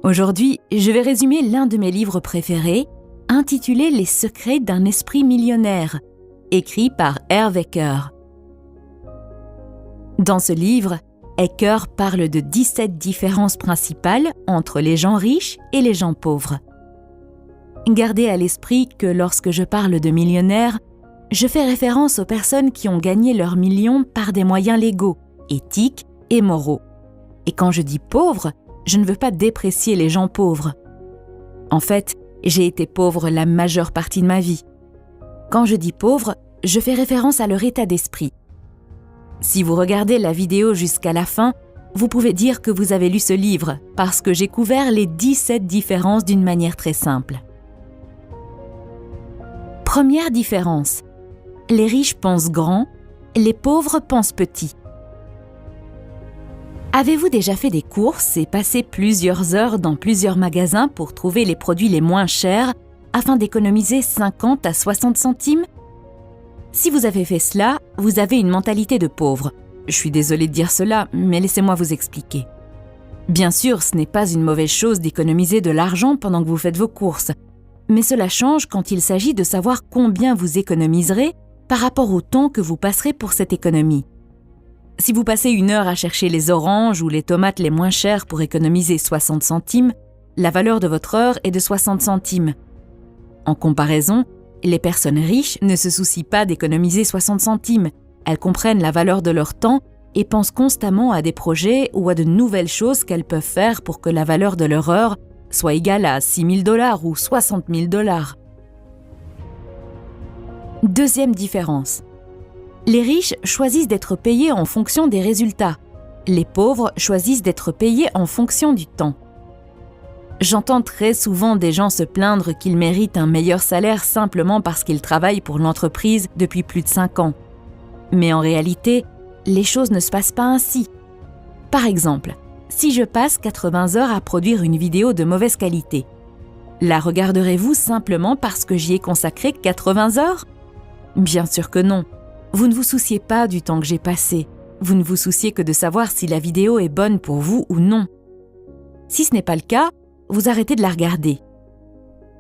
Aujourd'hui, je vais résumer l'un de mes livres préférés, intitulé « Les secrets d'un esprit millionnaire », écrit par Hervé Ecker. Dans ce livre, Ecker parle de 17 différences principales entre les gens riches et les gens pauvres. Gardez à l'esprit que lorsque je parle de millionnaires, je fais référence aux personnes qui ont gagné leurs millions par des moyens légaux, éthiques et moraux. Et quand je dis pauvres, je ne veux pas déprécier les gens pauvres. En fait, j'ai été pauvre la majeure partie de ma vie. Quand je dis pauvre, je fais référence à leur état d'esprit. Si vous regardez la vidéo jusqu'à la fin, vous pouvez dire que vous avez lu ce livre parce que j'ai couvert les 17 différences d'une manière très simple. Première différence. Les riches pensent grand, les pauvres pensent petit. Avez-vous déjà fait des courses et passé plusieurs heures dans plusieurs magasins pour trouver les produits les moins chers afin d'économiser 50 à 60 centimes? Si vous avez fait cela, vous avez une mentalité de pauvre. Je suis désolée de dire cela, mais laissez-moi vous expliquer. Bien sûr, ce n'est pas une mauvaise chose d'économiser de l'argent pendant que vous faites vos courses, mais cela change quand il s'agit de savoir combien vous économiserez par rapport au temps que vous passerez pour cette économie. Si vous passez 1 heure à chercher les oranges ou les tomates les moins chères pour économiser 60 centimes, la valeur de votre heure est de 60 centimes. En comparaison, les personnes riches ne se soucient pas d'économiser 60 centimes. Elles comprennent la valeur de leur temps et pensent constamment à des projets ou à de nouvelles choses qu'elles peuvent faire pour que la valeur de leur heure soit égale à 6 000 $ ou 60 000 $. Deuxième différence. Les riches choisissent d'être payés en fonction des résultats. Les pauvres choisissent d'être payés en fonction du temps. J'entends très souvent des gens se plaindre qu'ils méritent un meilleur salaire simplement parce qu'ils travaillent pour l'entreprise depuis plus de 5 ans. Mais en réalité, les choses ne se passent pas ainsi. Par exemple, si je passe 80 heures à produire une vidéo de mauvaise qualité, la regarderez-vous simplement parce que j'y ai consacré 80 heures? Bien sûr que non. Vous ne vous souciez pas du temps que j'ai passé. Vous ne vous souciez que de savoir si la vidéo est bonne pour vous ou non. Si ce n'est pas le cas, vous arrêtez de la regarder.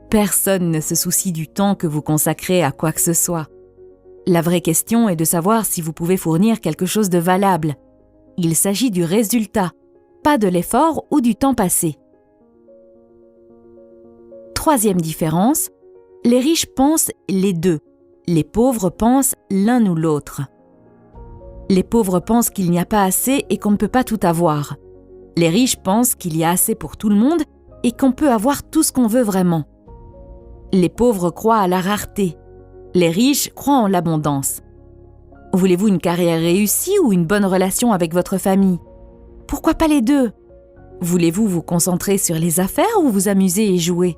Personne ne se soucie du temps que vous consacrez à quoi que ce soit. La vraie question est de savoir si vous pouvez fournir quelque chose de valable. Il s'agit du résultat, pas de l'effort ou du temps passé. Troisième différence, les riches pensent les deux. Les pauvres pensent l'un ou l'autre. Les pauvres pensent qu'il n'y a pas assez et qu'on ne peut pas tout avoir. Les riches pensent qu'il y a assez pour tout le monde et qu'on peut avoir tout ce qu'on veut vraiment. Les pauvres croient à la rareté. Les riches croient en l'abondance. Voulez-vous une carrière réussie ou une bonne relation avec votre famille? Pourquoi pas les deux? Voulez-vous vous concentrer sur les affaires ou vous amuser et jouer?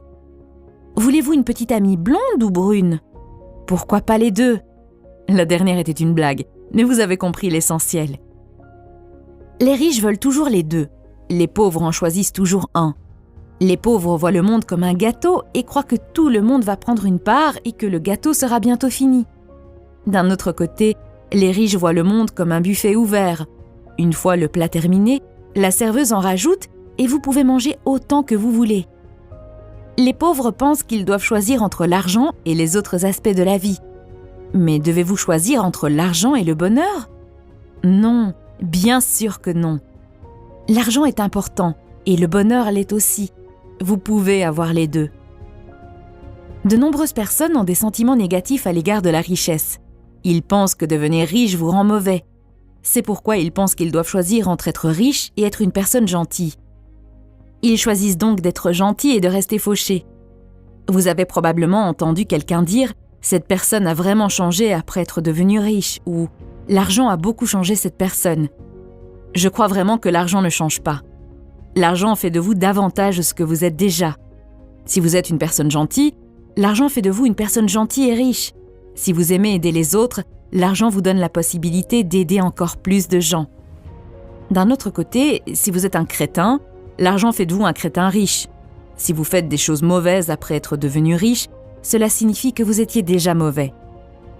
Voulez-vous une petite amie blonde ou brune? Pourquoi pas les deux? La dernière était une blague, mais vous avez compris l'essentiel. Les riches veulent toujours les deux. Les pauvres en choisissent toujours un. Les pauvres voient le monde comme un gâteau et croient que tout le monde va prendre une part et que le gâteau sera bientôt fini. D'un autre côté, les riches voient le monde comme un buffet ouvert. Une fois le plat terminé, la serveuse en rajoute et vous pouvez manger autant que vous voulez. Les pauvres pensent qu'ils doivent choisir entre l'argent et les autres aspects de la vie. Mais devez-vous choisir entre l'argent et le bonheur? Non, bien sûr que non. L'argent est important et le bonheur l'est aussi. Vous pouvez avoir les deux. De nombreuses personnes ont des sentiments négatifs à l'égard de la richesse. Ils pensent que devenir riche vous rend mauvais. C'est pourquoi ils pensent qu'ils doivent choisir entre être riche et être une personne gentille. Ils choisissent donc d'être gentils et de rester fauchés. Vous avez probablement entendu quelqu'un dire « cette personne a vraiment changé après être devenue riche » ou « l'argent a beaucoup changé cette personne ». Je crois vraiment que l'argent ne change pas. L'argent fait de vous davantage ce que vous êtes déjà. Si vous êtes une personne gentille, l'argent fait de vous une personne gentille et riche. Si vous aimez aider les autres, l'argent vous donne la possibilité d'aider encore plus de gens. D'un autre côté, si vous êtes un crétin, l'argent fait de vous un crétin riche. Si vous faites des choses mauvaises après être devenu riche, cela signifie que vous étiez déjà mauvais.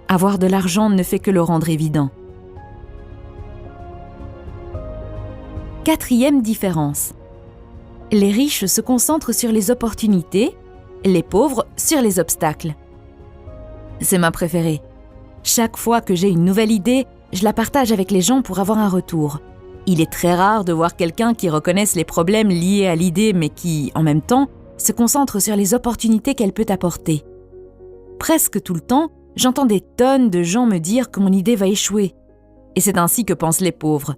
Avoir de l'argent ne fait que le rendre évident. Quatrième différence. Les riches se concentrent sur les opportunités, les pauvres sur les obstacles. C'est ma préférée. Chaque fois que j'ai une nouvelle idée, je la partage avec les gens pour avoir un retour. Il est très rare de voir quelqu'un qui reconnaisse les problèmes liés à l'idée mais qui, en même temps, se concentre sur les opportunités qu'elle peut apporter. Presque tout le temps, j'entends des tonnes de gens me dire que mon idée va échouer. Et c'est ainsi que pensent les pauvres.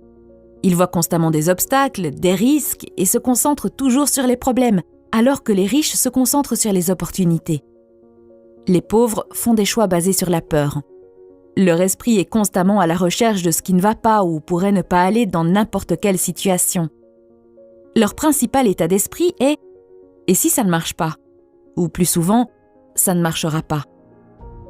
Ils voient constamment des obstacles, des risques et se concentrent toujours sur les problèmes, alors que les riches se concentrent sur les opportunités. Les pauvres font des choix basés sur la peur. Leur esprit est constamment à la recherche de ce qui ne va pas ou pourrait ne pas aller dans n'importe quelle situation. Leur principal état d'esprit est « et si ça ne marche pas ?» ou plus souvent « ça ne marchera pas ».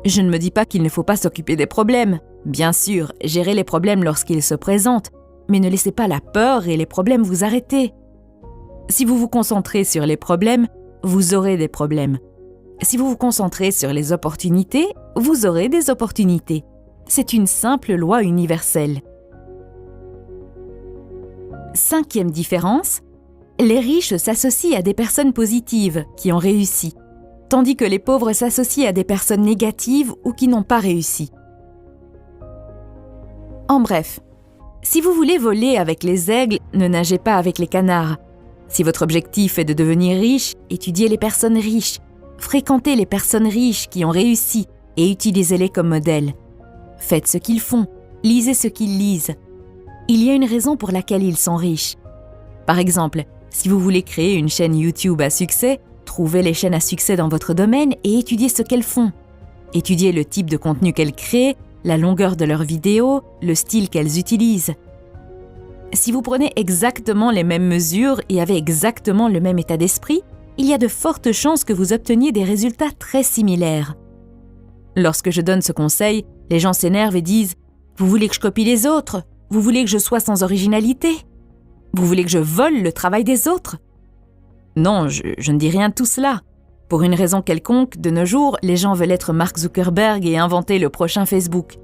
Je ne me dis pas qu'il ne faut pas s'occuper des problèmes. Bien sûr, gérez les problèmes lorsqu'ils se présentent, mais ne laissez pas la peur et les problèmes vous arrêter. Si vous vous concentrez sur les problèmes, vous aurez des problèmes. Si vous vous concentrez sur les opportunités, vous aurez des opportunités. C'est une simple loi universelle. 5e différence, les riches s'associent à des personnes positives qui ont réussi, tandis que les pauvres s'associent à des personnes négatives ou qui n'ont pas réussi. En bref, si vous voulez voler avec les aigles, ne nagez pas avec les canards. Si votre objectif est de devenir riche, étudiez les personnes riches, fréquentez les personnes riches qui ont réussi et utilisez-les comme modèle. Faites ce qu'ils font, lisez ce qu'ils lisent. Il y a une raison pour laquelle ils sont riches. Par exemple, si vous voulez créer une chaîne YouTube à succès, trouvez les chaînes à succès dans votre domaine et étudiez ce qu'elles font. Étudiez le type de contenu qu'elles créent, la longueur de leurs vidéos, le style qu'elles utilisent. Si vous prenez exactement les mêmes mesures et avez exactement le même état d'esprit, il y a de fortes chances que vous obteniez des résultats très similaires. Lorsque je donne ce conseil, les gens s'énervent et disent « Vous voulez que je copie les autres ? Vous voulez que je sois sans originalité ? Vous voulez que je vole le travail des autres ?» Non, je ne dis rien de tout cela. Pour une raison quelconque, de nos jours, les gens veulent être Mark Zuckerberg et inventer le prochain Facebook.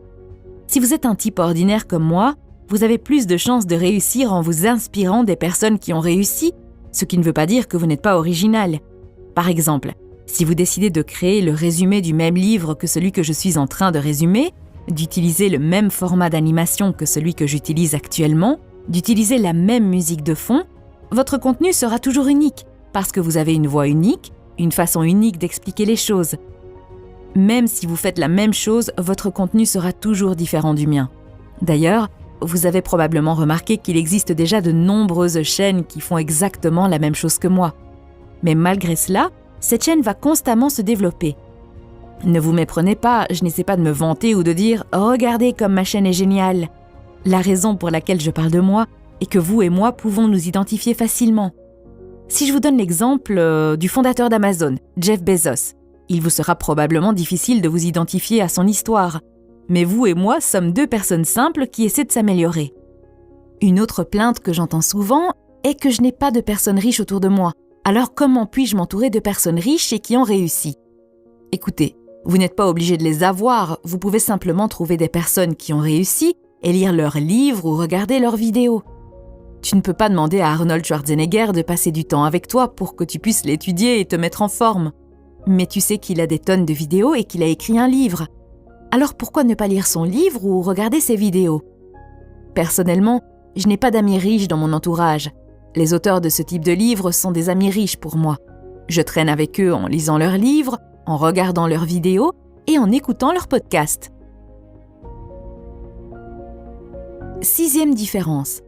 Si vous êtes un type ordinaire comme moi, vous avez plus de chances de réussir en vous inspirant des personnes qui ont réussi, ce qui ne veut pas dire que vous n'êtes pas original. Par exemple, si vous décidez de créer le résumé du même livre que celui que je suis en train de résumer, d'utiliser le même format d'animation que celui que j'utilise actuellement, d'utiliser la même musique de fond, votre contenu sera toujours unique, parce que vous avez une voix unique, une façon unique d'expliquer les choses. Même si vous faites la même chose, votre contenu sera toujours différent du mien. D'ailleurs, vous avez probablement remarqué qu'il existe déjà de nombreuses chaînes qui font exactement la même chose que moi. Mais malgré cela, cette chaîne va constamment se développer. Ne vous méprenez pas, je n'essaie pas de me vanter ou de dire « Regardez comme ma chaîne est géniale ». La raison pour laquelle je parle de moi est que vous et moi pouvons nous identifier facilement. Si je vous donne l'exemple du fondateur d'Amazon, Jeff Bezos, il vous sera probablement difficile de vous identifier à son histoire. Mais vous et moi sommes deux personnes simples qui essaient de s'améliorer. Une autre plainte que j'entends souvent est que je n'ai pas de personnes riches autour de moi. Alors comment puis-je m'entourer de personnes riches et qui ont réussi ? Écoutez, vous n'êtes pas obligé de les avoir, vous pouvez simplement trouver des personnes qui ont réussi et lire leurs livres ou regarder leurs vidéos. Tu ne peux pas demander à Arnold Schwarzenegger de passer du temps avec toi pour que tu puisses l'étudier et te mettre en forme. Mais tu sais qu'il a des tonnes de vidéos et qu'il a écrit un livre. Alors pourquoi ne pas lire son livre ou regarder ses vidéos ? Personnellement, je n'ai pas d'amis riches dans mon entourage. Les auteurs de ce type de livres sont des amis riches pour moi. Je traîne avec eux en lisant leurs livres, en regardant leurs vidéos et en écoutant leurs podcasts. 6e différence.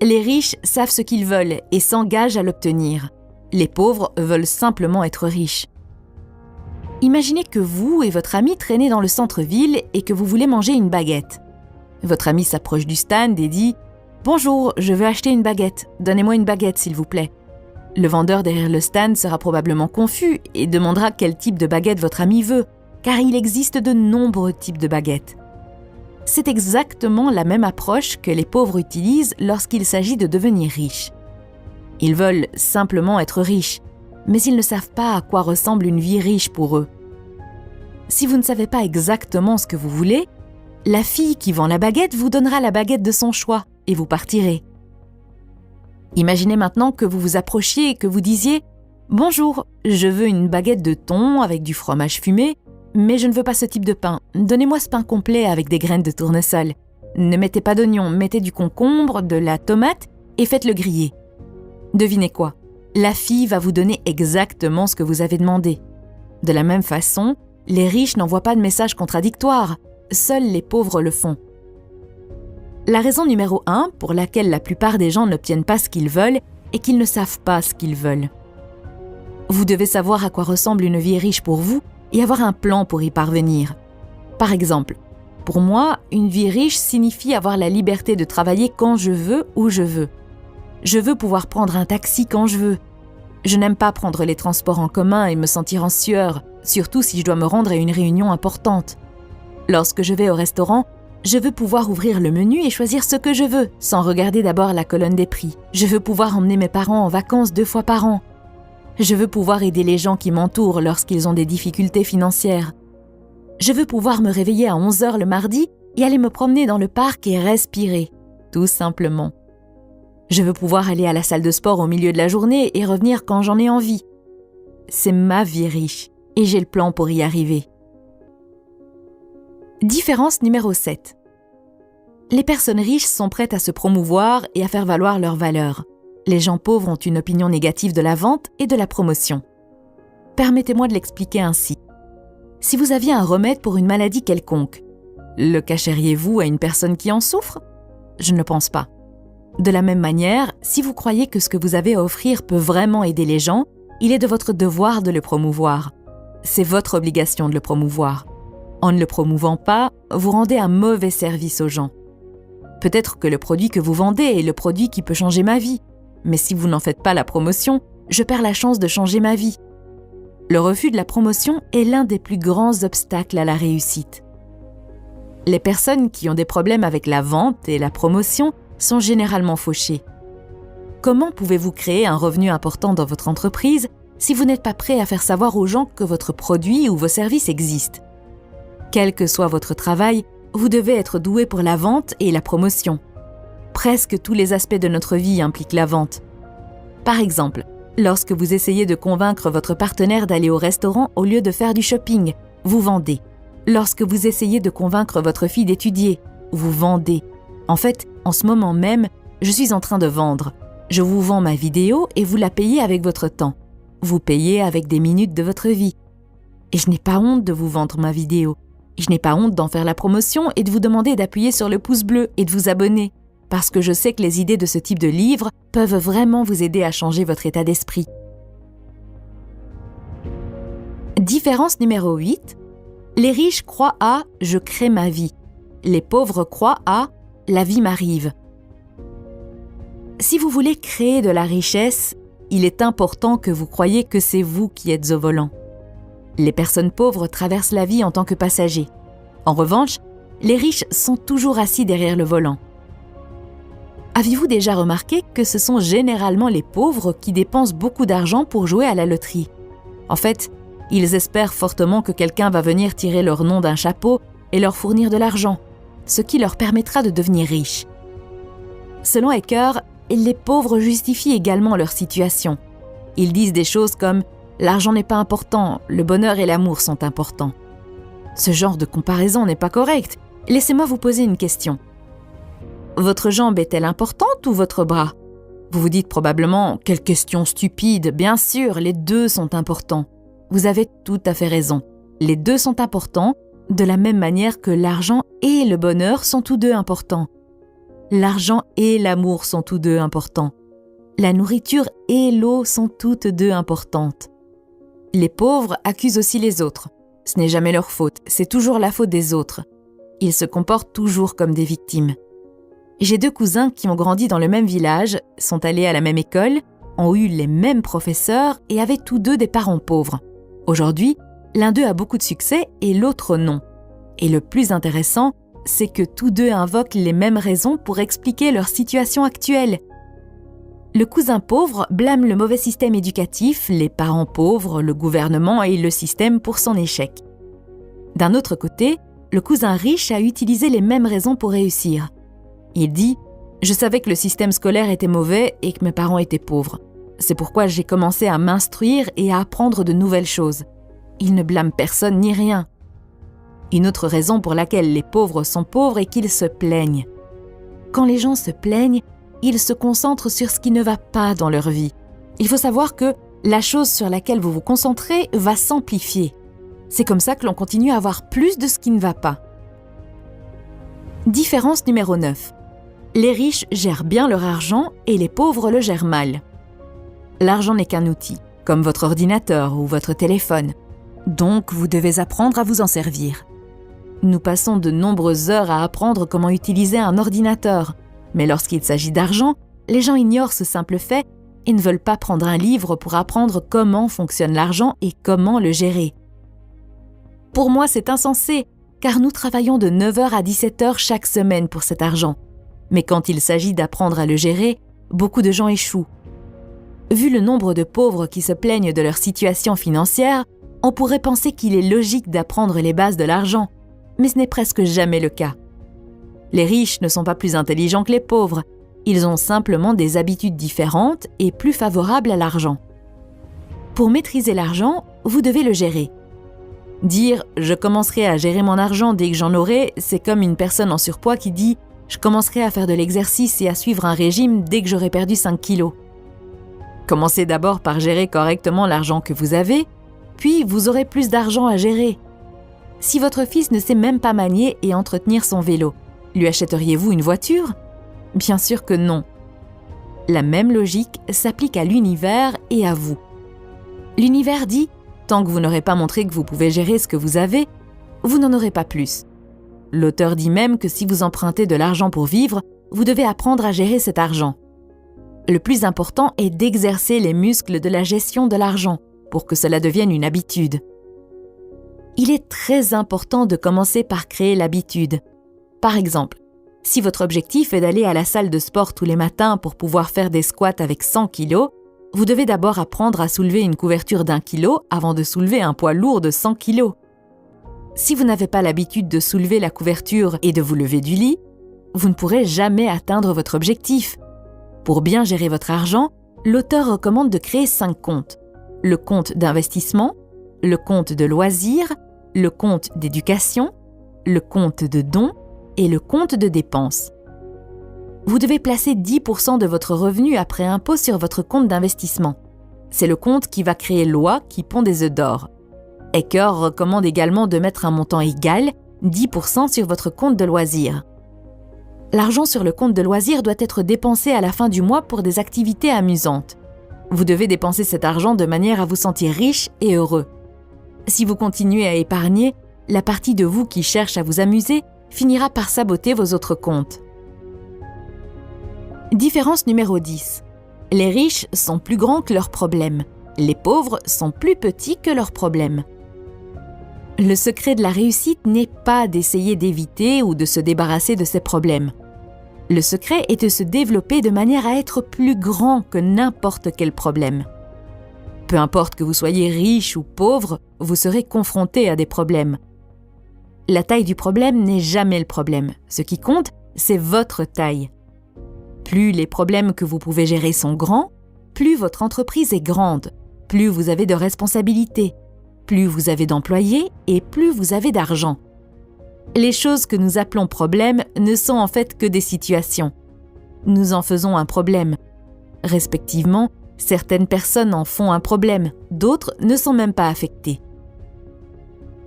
Les riches savent ce qu'ils veulent et s'engagent à l'obtenir. Les pauvres veulent simplement être riches. Imaginez que vous et votre ami traînez dans le centre-ville et que vous voulez manger une baguette. Votre ami s'approche du stand et dit « Bonjour, je veux acheter une baguette. Donnez-moi une baguette, s'il vous plaît. » Le vendeur derrière le stand sera probablement confus et demandera quel type de baguette votre ami veut, car il existe de nombreux types de baguettes. C'est exactement la même approche que les pauvres utilisent lorsqu'il s'agit de devenir riches. Ils veulent simplement être riches, mais ils ne savent pas à quoi ressemble une vie riche pour eux. Si vous ne savez pas exactement ce que vous voulez, la fille qui vend la baguette vous donnera la baguette de son choix et vous partirez. Imaginez maintenant que vous vous approchiez et que vous disiez « Bonjour, je veux une baguette de thon avec du fromage fumé, mais je ne veux pas ce type de pain. Donnez-moi ce pain complet avec des graines de tournesol. Ne mettez pas d'oignon, mettez du concombre, de la tomate et faites-le griller. » Devinez quoi? La fille va vous donner exactement ce que vous avez demandé. De la même façon, les riches n'envoient pas de messages contradictoires. Seuls les pauvres le font. La raison numéro 1 pour laquelle la plupart des gens n'obtiennent pas ce qu'ils veulent est qu'ils ne savent pas ce qu'ils veulent. Vous devez savoir à quoi ressemble une vie riche pour vous et avoir un plan pour y parvenir. Par exemple, pour moi, une vie riche signifie avoir la liberté de travailler quand je veux, où je veux. Je veux pouvoir prendre un taxi quand je veux. Je n'aime pas prendre les transports en commun et me sentir en sueur, surtout si je dois me rendre à une réunion importante. Lorsque je vais au restaurant, je veux pouvoir ouvrir le menu et choisir ce que je veux, sans regarder d'abord la colonne des prix. Je veux pouvoir emmener mes parents en vacances 2 fois par an. Je veux pouvoir aider les gens qui m'entourent lorsqu'ils ont des difficultés financières. Je veux pouvoir me réveiller à 11h le mardi et aller me promener dans le parc et respirer, tout simplement. Je veux pouvoir aller à la salle de sport au milieu de la journée et revenir quand j'en ai envie. C'est ma vie riche et j'ai le plan pour y arriver. Différence numéro 7. Les personnes riches sont prêtes à se promouvoir et à faire valoir leurs valeurs. Les gens pauvres ont une opinion négative de la vente et de la promotion. Permettez-moi de l'expliquer ainsi. Si vous aviez un remède pour une maladie quelconque, le cacheriez-vous à une personne qui en souffre? Je ne pense pas. De la même manière, si vous croyez que ce que vous avez à offrir peut vraiment aider les gens, il est de votre devoir de le promouvoir. C'est votre obligation de le promouvoir. En ne le promouvant pas, vous rendez un mauvais service aux gens. Peut-être que le produit que vous vendez est le produit qui peut changer ma vie, mais si vous n'en faites pas la promotion, je perds la chance de changer ma vie. Le refus de la promotion est l'un des plus grands obstacles à la réussite. Les personnes qui ont des problèmes avec la vente et la promotion sont généralement fauchées. Comment pouvez-vous créer un revenu important dans votre entreprise si vous n'êtes pas prêt à faire savoir aux gens que votre produit ou vos services existent? Quel que soit votre travail, vous devez être doué pour la vente et la promotion. Presque tous les aspects de notre vie impliquent la vente. Par exemple, lorsque vous essayez de convaincre votre partenaire d'aller au restaurant au lieu de faire du shopping, vous vendez. Lorsque vous essayez de convaincre votre fille d'étudier, vous vendez. En fait, en ce moment même, je suis en train de vendre. Je vous vends ma vidéo et vous la payez avec votre temps. Vous payez avec des minutes de votre vie. Et je n'ai pas honte de vous vendre ma vidéo. Je n'ai pas honte d'en faire la promotion et de vous demander d'appuyer sur le pouce bleu et de vous abonner, parce que je sais que les idées de ce type de livre peuvent vraiment vous aider à changer votre état d'esprit. Différence numéro 8. Les riches croient à « je crée ma vie ». Les pauvres croient à « la vie m'arrive ». Si vous voulez créer de la richesse, il est important que vous croyiez que c'est vous qui êtes au volant. Les personnes pauvres traversent la vie en tant que passagers. En revanche, les riches sont toujours assis derrière le volant. Avez-vous déjà remarqué que ce sont généralement les pauvres qui dépensent beaucoup d'argent pour jouer à la loterie? En fait, ils espèrent fortement que quelqu'un va venir tirer leur nom d'un chapeau et leur fournir de l'argent, ce qui leur permettra de devenir riches. Selon Ecker, les pauvres justifient également leur situation. Ils disent des choses comme « l'argent n'est pas important, le bonheur et l'amour sont importants ». Ce genre de comparaison n'est pas correct. Laissez-moi vous poser une question. Votre jambe est-elle importante ou votre bras? Vous vous dites probablement « quelle question stupide, bien sûr, les deux sont importants ». Vous avez tout à fait raison. Les deux sont importants, de la même manière que l'argent et le bonheur sont tous deux importants. L'argent et l'amour sont tous deux importants. La nourriture et l'eau sont toutes deux importantes. Les pauvres accusent aussi les autres. Ce n'est jamais leur faute, c'est toujours la faute des autres. Ils se comportent toujours comme des victimes. J'ai 2 cousins qui ont grandi dans le même village, sont allés à la même école, ont eu les mêmes professeurs et avaient tous deux des parents pauvres. Aujourd'hui, l'un d'eux a beaucoup de succès et l'autre non. Et le plus intéressant, c'est que tous deux invoquent les mêmes raisons pour expliquer leur situation actuelle. Le cousin pauvre blâme le mauvais système éducatif, les parents pauvres, le gouvernement et le système pour son échec. D'un autre côté, le cousin riche a utilisé les mêmes raisons pour réussir. Il dit « Je savais que le système scolaire était mauvais et que mes parents étaient pauvres. C'est pourquoi j'ai commencé à m'instruire et à apprendre de nouvelles choses. Ils ne blâment personne ni rien. Une autre raison pour laquelle les pauvres sont pauvres est qu'ils se plaignent. Quand les gens se plaignent, ils se concentrent sur ce qui ne va pas dans leur vie. Il faut savoir que la chose sur laquelle vous vous concentrez va s'amplifier. C'est comme ça que l'on continue à avoir plus de ce qui ne va pas. Différence numéro 9. Les riches gèrent bien leur argent et les pauvres le gèrent mal. L'argent n'est qu'un outil, comme votre ordinateur ou votre téléphone. Donc, vous devez apprendre à vous en servir. Nous passons de nombreuses heures à apprendre comment utiliser un ordinateur. Mais lorsqu'il s'agit d'argent, les gens ignorent ce simple fait et ne veulent pas prendre un livre pour apprendre comment fonctionne l'argent et comment le gérer. Pour moi, c'est insensé, car nous travaillons de 9h à 17h chaque semaine pour cet argent. Mais quand il s'agit d'apprendre à le gérer, beaucoup de gens échouent. Vu le nombre de pauvres qui se plaignent de leur situation financière, on pourrait penser qu'il est logique d'apprendre les bases de l'argent, mais ce n'est presque jamais le cas. Les riches ne sont pas plus intelligents que les pauvres, ils ont simplement des habitudes différentes et plus favorables à l'argent. Pour maîtriser l'argent, vous devez le gérer. Dire « je commencerai à gérer mon argent dès que j'en aurai », c'est comme une personne en surpoids qui dit « je commencerai à faire de l'exercice et à suivre un régime dès que j'aurai perdu 5 kilos ». Commencez d'abord par gérer correctement l'argent que vous avez, puis vous aurez plus d'argent à gérer. Si votre fils ne sait même pas manier et entretenir son vélo, lui achèteriez-vous une voiture ? Bien sûr que non. La même logique s'applique à l'univers et à vous. L'univers dit « tant que vous n'aurez pas montré que vous pouvez gérer ce que vous avez, vous n'en aurez pas plus ». L'auteur dit même que si vous empruntez de l'argent pour vivre, vous devez apprendre à gérer cet argent. Le plus important est d'exercer les muscles de la gestion de l'argent pour que cela devienne une habitude. Il est très important de commencer par créer l'habitude. Par exemple, si votre objectif est d'aller à la salle de sport tous les matins pour pouvoir faire des squats avec 100 kg, vous devez d'abord apprendre à soulever une couverture d'1 kg avant de soulever un poids lourd de 100 kg. Si vous n'avez pas l'habitude de soulever la couverture et de vous lever du lit, vous ne pourrez jamais atteindre votre objectif. Pour bien gérer votre argent, l'auteur recommande de créer 5 comptes. Le compte d'investissement, le compte de loisirs, le compte d'éducation, le compte de dons et le compte de dépenses. Vous devez placer 10% de votre revenu après impôt sur votre compte d'investissement. C'est le compte qui va créer l'oie qui pond des œufs d'or. Ecker recommande également de mettre un montant égal, 10% sur votre compte de loisirs. L'argent sur le compte de loisirs doit être dépensé à la fin du mois pour des activités amusantes. Vous devez dépenser cet argent de manière à vous sentir riche et heureux. Si vous continuez à épargner, la partie de vous qui cherche à vous amuser finira par saboter vos autres comptes. Différence numéro 10. Les riches sont plus grands que leurs problèmes. Les pauvres sont plus petits que leurs problèmes. Le secret de la réussite n'est pas d'essayer d'éviter ou de se débarrasser de ses problèmes. Le secret est de se développer de manière à être plus grand que n'importe quel problème. Peu importe que vous soyez riche ou pauvre, vous serez confronté à des problèmes. La taille du problème n'est jamais le problème. Ce qui compte, c'est votre taille. Plus les problèmes que vous pouvez gérer sont grands, plus votre entreprise est grande, plus vous avez de responsabilités, plus vous avez d'employés et plus vous avez d'argent. Les choses que nous appelons problèmes ne sont en fait que des situations. Nous en faisons un problème. Respectivement, certaines personnes en font un problème, d'autres ne sont même pas affectées.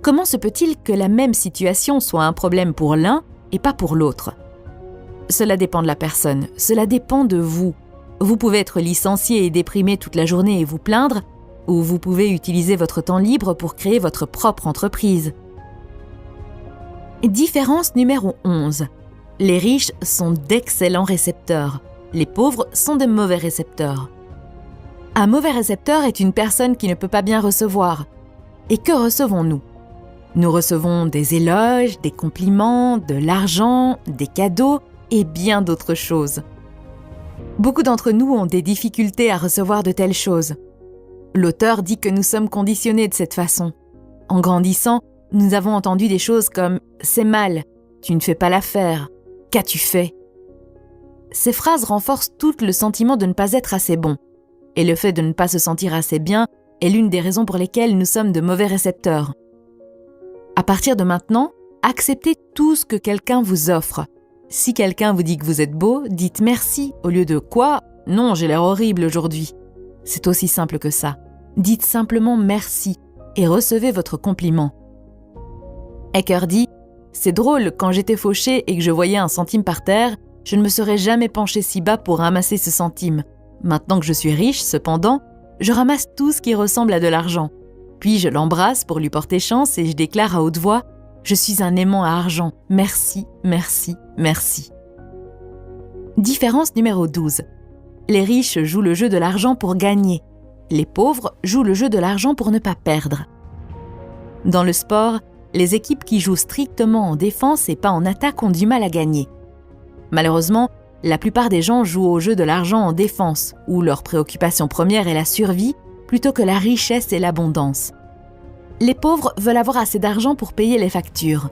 Comment se peut-il que la même situation soit un problème pour l'un et pas pour l'autre ? Cela dépend de la personne, cela dépend de vous. Vous pouvez être licencié et déprimé toute la journée et vous plaindre, ou vous pouvez utiliser votre temps libre pour créer votre propre entreprise. Différence numéro 11. Les riches sont d'excellents récepteurs. Les pauvres sont de mauvais récepteurs. Un mauvais récepteur est une personne qui ne peut pas bien recevoir. Et que recevons-nous ? Nous recevons des éloges, des compliments, de l'argent, des cadeaux et bien d'autres choses. Beaucoup d'entre nous ont des difficultés à recevoir de telles choses. L'auteur dit que nous sommes conditionnés de cette façon. En grandissant, nous avons entendu des choses comme « c'est mal »,« tu ne fais pas l'affaire »,« qu'as-tu fait ?» Ces phrases renforcent tout le sentiment de ne pas être assez bon. Et le fait de ne pas se sentir assez bien est l'une des raisons pour lesquelles nous sommes de mauvais récepteurs. À partir de maintenant, acceptez tout ce que quelqu'un vous offre. Si quelqu'un vous dit que vous êtes beau, dites merci au lieu de « Quoi ? Non, j'ai l'air horrible aujourd'hui ». C'est aussi simple que ça. Dites simplement merci et recevez votre compliment. Ecker dit « C'est drôle, quand j'étais fauché et que je voyais un centime par terre, je ne me serais jamais penché si bas pour ramasser ce centime. Maintenant que je suis riche, cependant, je ramasse tout ce qui ressemble à de l'argent. Puis je l'embrasse pour lui porter chance et je déclare à haute voix « Je suis un aimant à argent. Merci, merci, merci. » Différence numéro 12. Les riches jouent le jeu de l'argent pour gagner. Les pauvres jouent le jeu de l'argent pour ne pas perdre. Dans le sport, les équipes qui jouent strictement en défense et pas en attaque ont du mal à gagner. Malheureusement, la plupart des gens jouent au jeu de l'argent en défense, où leur préoccupation première est la survie plutôt que la richesse et l'abondance. Les pauvres veulent avoir assez d'argent pour payer les factures.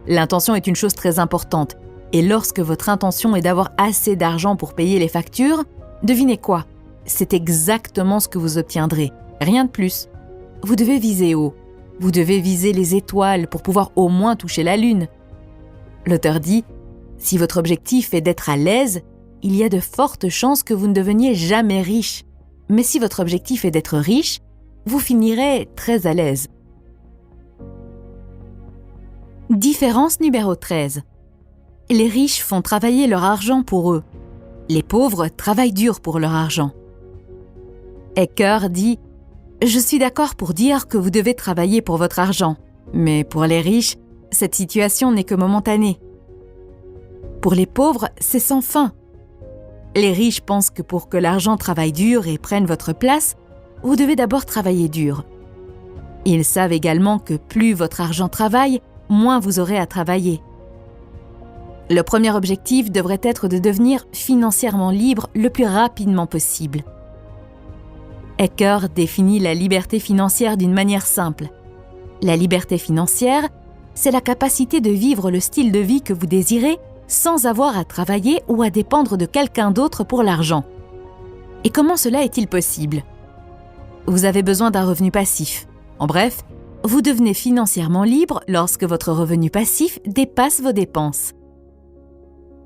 L'intention est une chose très importante, et lorsque votre intention est d'avoir assez d'argent pour payer les factures, devinez quoi ? C'est exactement ce que vous obtiendrez, rien de plus. Vous devez viser haut. Vous devez viser les étoiles pour pouvoir au moins toucher la lune. L'auteur dit « Si votre objectif est d'être à l'aise, il y a de fortes chances que vous ne deveniez jamais riche. Mais si votre objectif est d'être riche, vous finirez très à l'aise. » Différence numéro 13. Les riches font travailler leur argent pour eux. Les pauvres travaillent dur pour leur argent. Ecker dit « Je suis d'accord pour dire que vous devez travailler pour votre argent, mais pour les riches, cette situation n'est que momentanée. Pour les pauvres, c'est sans fin. Les riches pensent que pour que l'argent travaille dur et prenne votre place, vous devez d'abord travailler dur. Ils savent également que plus votre argent travaille, moins vous aurez à travailler. Le premier objectif devrait être de devenir financièrement libre le plus rapidement possible. Ecker définit la liberté financière d'une manière simple. La liberté financière, c'est la capacité de vivre le style de vie que vous désirez sans avoir à travailler ou à dépendre de quelqu'un d'autre pour l'argent. Et comment cela est-il possible ? Vous avez besoin d'un revenu passif. En bref, vous devenez financièrement libre lorsque votre revenu passif dépasse vos dépenses.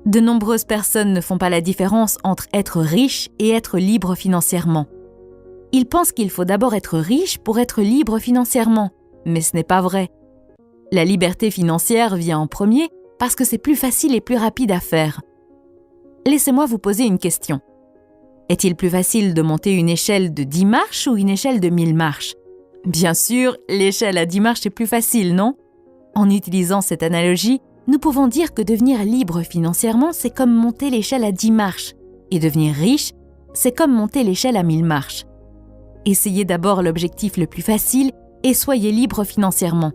De nombreuses personnes ne font pas la différence entre être riche et être libre financièrement. Ils pensent qu'il faut d'abord être riche pour être libre financièrement, mais ce n'est pas vrai. La liberté financière vient en premier parce que c'est plus facile et plus rapide à faire. Laissez-moi vous poser une question. Est-il plus facile de monter une échelle de 10 marches ou une échelle de 1000 marches ? Bien sûr, l'échelle à 10 marches est plus facile, non ? En utilisant cette analogie, nous pouvons dire que devenir libre financièrement, c'est comme monter l'échelle à 10 marches, et devenir riche, c'est comme monter l'échelle à 1000 marches. Essayez d'abord l'objectif le plus facile et soyez libre financièrement.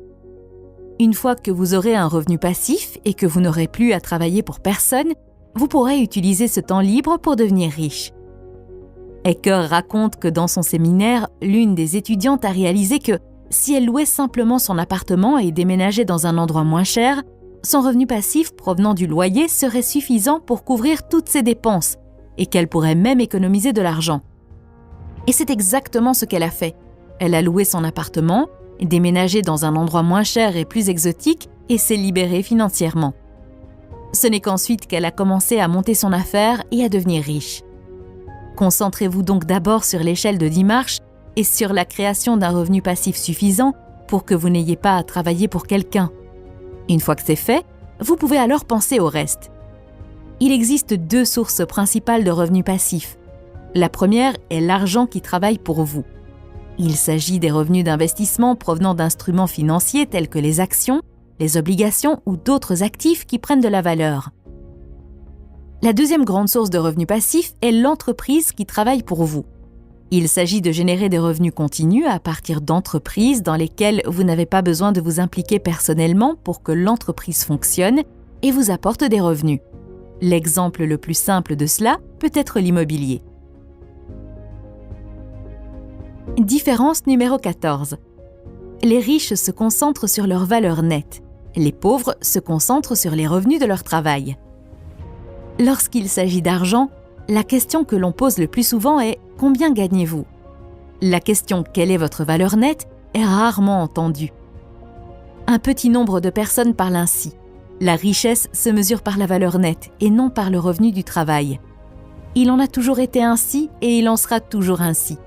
Une fois que vous aurez un revenu passif et que vous n'aurez plus à travailler pour personne, vous pourrez utiliser ce temps libre pour devenir riche. Ecker raconte que dans son séminaire, l'une des étudiantes a réalisé que si elle louait simplement son appartement et déménageait dans un endroit moins cher, son revenu passif provenant du loyer serait suffisant pour couvrir toutes ses dépenses et qu'elle pourrait même économiser de l'argent. Et c'est exactement ce qu'elle a fait. Elle a loué son appartement, déménagé dans un endroit moins cher et plus exotique et s'est libérée financièrement. Ce n'est qu'ensuite qu'elle a commencé à monter son affaire et à devenir riche. Concentrez-vous donc d'abord sur l'échelle de 10 marches et sur la création d'un revenu passif suffisant pour que vous n'ayez pas à travailler pour quelqu'un. Une fois que c'est fait, vous pouvez alors penser au reste. Il existe 2 sources principales de revenus passifs. La première est l'argent qui travaille pour vous. Il s'agit des revenus d'investissement provenant d'instruments financiers tels que les actions, les obligations ou d'autres actifs qui prennent de la valeur. La deuxième grande source de revenus passifs est l'entreprise qui travaille pour vous. Il s'agit de générer des revenus continus à partir d'entreprises dans lesquelles vous n'avez pas besoin de vous impliquer personnellement pour que l'entreprise fonctionne et vous apporte des revenus. L'exemple le plus simple de cela peut être l'immobilier. Différence numéro 14. Les riches se concentrent sur leur valeur nette. Les pauvres se concentrent sur les revenus de leur travail. Lorsqu'il s'agit d'argent, la question que l'on pose le plus souvent est « Combien gagnez-vous » La question « Quelle est votre valeur nette » est rarement entendue. Un petit nombre de personnes parlent ainsi. La richesse se mesure par la valeur nette et non par le revenu du travail. Il en a toujours été ainsi et il en sera toujours ainsi.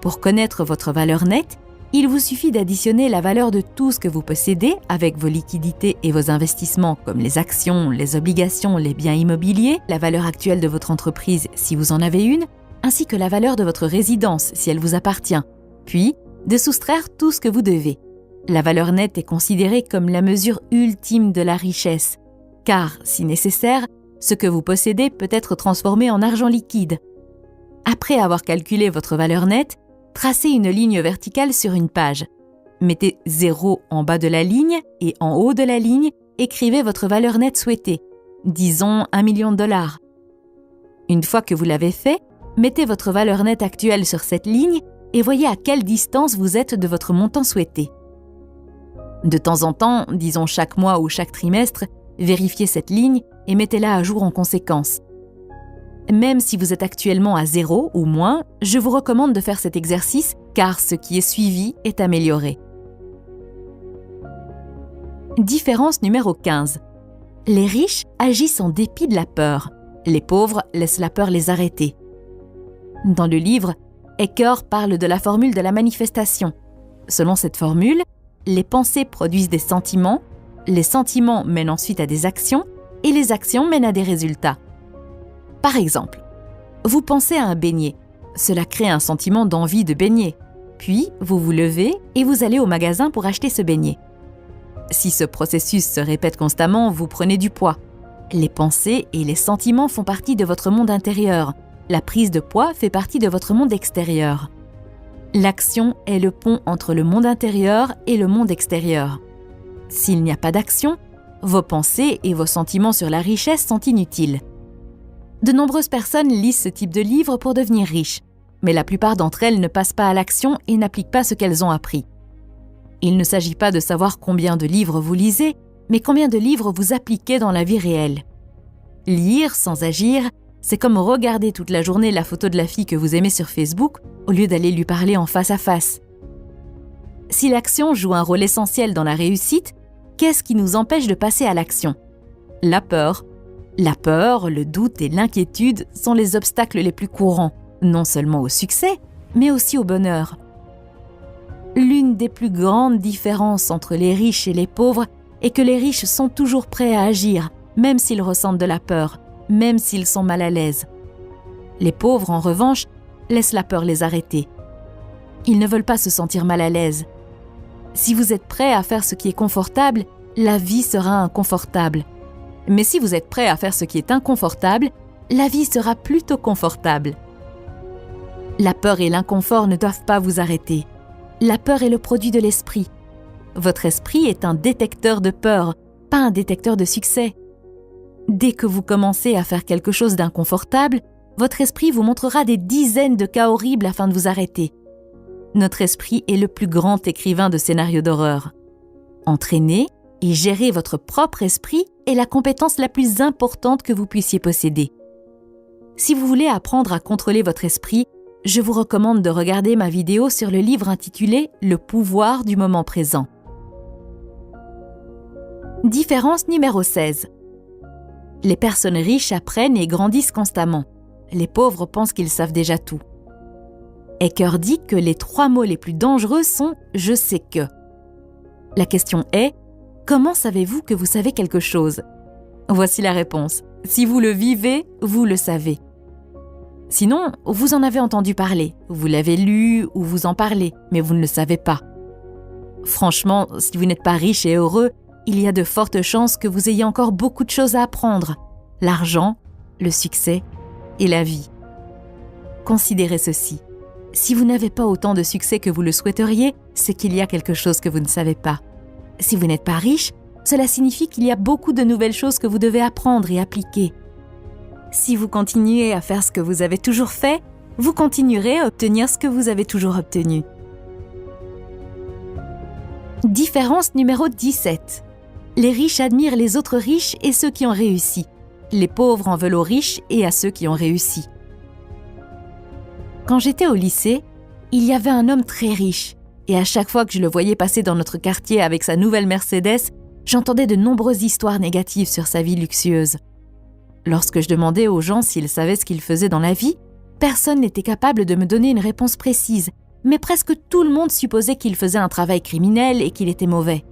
Pour connaître votre valeur nette, il vous suffit d'additionner la valeur de tout ce que vous possédez avec vos liquidités et vos investissements comme les actions, les obligations, les biens immobiliers, la valeur actuelle de votre entreprise si vous en avez une, ainsi que la valeur de votre résidence si elle vous appartient, puis de soustraire tout ce que vous devez. La valeur nette est considérée comme la mesure ultime de la richesse, car, si nécessaire, ce que vous possédez peut être transformé en argent liquide. Après avoir calculé votre valeur nette, tracez une ligne verticale sur une page. Mettez 0 en bas de la ligne et en haut de la ligne, écrivez votre valeur nette souhaitée, disons $1 million. Une fois que vous l'avez fait, mettez votre valeur nette actuelle sur cette ligne et voyez à quelle distance vous êtes de votre montant souhaité. De temps en temps, disons chaque mois ou chaque trimestre, vérifiez cette ligne et mettez-la à jour en conséquence. Même si vous êtes actuellement à 0 ou moins, je vous recommande de faire cet exercice car ce qui est suivi est amélioré. Différence numéro 15. Les riches agissent en dépit de la peur. Les pauvres laissent la peur les arrêter. Dans le livre, Ecker parle de la formule de la manifestation. Selon cette formule, les pensées produisent des sentiments, les sentiments mènent ensuite à des actions et les actions mènent à des résultats. Par exemple, vous pensez à un beignet. Cela crée un sentiment d'envie de beignet. Puis, vous vous levez et vous allez au magasin pour acheter ce beignet. Si ce processus se répète constamment, vous prenez du poids. Les pensées et les sentiments font partie de votre monde intérieur. La prise de poids fait partie de votre monde extérieur. L'action est le pont entre le monde intérieur et le monde extérieur. S'il n'y a pas d'action, vos pensées et vos sentiments sur la richesse sont inutiles. De nombreuses personnes lisent ce type de livre pour devenir riches, mais la plupart d'entre elles ne passent pas à l'action et n'appliquent pas ce qu'elles ont appris. Il ne s'agit pas de savoir combien de livres vous lisez, mais combien de livres vous appliquez dans la vie réelle. Lire sans agir, c'est comme regarder toute la journée la photo de la fille que vous aimez sur Facebook au lieu d'aller lui parler en face à face. Si l'action joue un rôle essentiel dans la réussite, qu'est-ce qui nous empêche de passer à l'action ? La peur. La peur, le doute et l'inquiétude sont les obstacles les plus courants, non seulement au succès, mais aussi au bonheur. L'une des plus grandes différences entre les riches et les pauvres est que les riches sont toujours prêts à agir, même s'ils ressentent de la peur, même s'ils sont mal à l'aise. Les pauvres, en revanche, laissent la peur les arrêter. Ils ne veulent pas se sentir mal à l'aise. Si vous êtes prêt à faire ce qui est confortable, la vie sera inconfortable. Mais si vous êtes prêt à faire ce qui est inconfortable, la vie sera plutôt confortable. La peur et l'inconfort ne doivent pas vous arrêter. La peur est le produit de l'esprit. Votre esprit est un détecteur de peur, pas un détecteur de succès. Dès que vous commencez à faire quelque chose d'inconfortable, votre esprit vous montrera des dizaines de cas horribles afin de vous arrêter. Notre esprit est le plus grand écrivain de scénarios d'horreur. Entraîner et gérer votre propre esprit est la compétence la plus importante que vous puissiez posséder. Si vous voulez apprendre à contrôler votre esprit, je vous recommande de regarder ma vidéo sur le livre intitulé « Le pouvoir du moment présent ». Différence numéro 16. Les personnes riches apprennent et grandissent constamment. Les pauvres pensent qu'ils savent déjà tout. Ecker dit que les 3 mots les plus dangereux sont « je sais que ». La question est « comment savez-vous que vous savez quelque chose ?» Voici la réponse. Si vous le vivez, vous le savez. Sinon, vous en avez entendu parler, vous l'avez lu ou vous en parlez, mais vous ne le savez pas. Franchement, si vous n'êtes pas riche et heureux, il y a de fortes chances que vous ayez encore beaucoup de choses à apprendre. L'argent, le succès et la vie. Considérez ceci. Si vous n'avez pas autant de succès que vous le souhaiteriez, c'est qu'il y a quelque chose que vous ne savez pas. Si vous n'êtes pas riche, cela signifie qu'il y a beaucoup de nouvelles choses que vous devez apprendre et appliquer. Si vous continuez à faire ce que vous avez toujours fait, vous continuerez à obtenir ce que vous avez toujours obtenu. Différence numéro 17. Les riches admirent les autres riches et ceux qui ont réussi. Les pauvres en veulent aux riches et à ceux qui ont réussi. Quand j'étais au lycée, il y avait un homme très riche et à chaque fois que je le voyais passer dans notre quartier avec sa nouvelle Mercedes, j'entendais de nombreuses histoires négatives sur sa vie luxueuse. Lorsque je demandais aux gens s'ils savaient ce qu'il faisait dans la vie, personne n'était capable de me donner une réponse précise, mais presque tout le monde supposait qu'il faisait un travail criminel et qu'il était mauvais.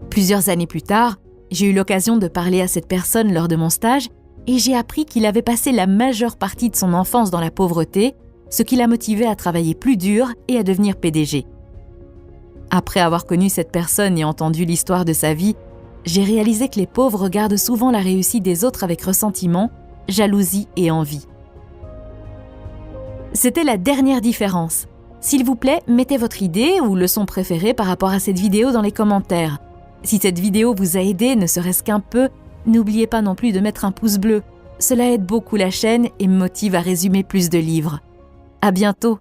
Plusieurs années plus tard, j'ai eu l'occasion de parler à cette personne lors de mon stage et j'ai appris qu'il avait passé la majeure partie de son enfance dans la pauvreté, ce qui l'a motivé à travailler plus dur et à devenir PDG. Après avoir connu cette personne et entendu l'histoire de sa vie, j'ai réalisé que les pauvres regardent souvent la réussite des autres avec ressentiment, jalousie et envie. C'était la dernière différence. S'il vous plaît, mettez votre idée ou leçon préférée par rapport à cette vidéo dans les commentaires. Si cette vidéo vous a aidé, ne serait-ce qu'un peu, n'oubliez pas non plus de mettre un pouce bleu. Cela aide beaucoup la chaîne et me motive à résumer plus de livres. À bientôt!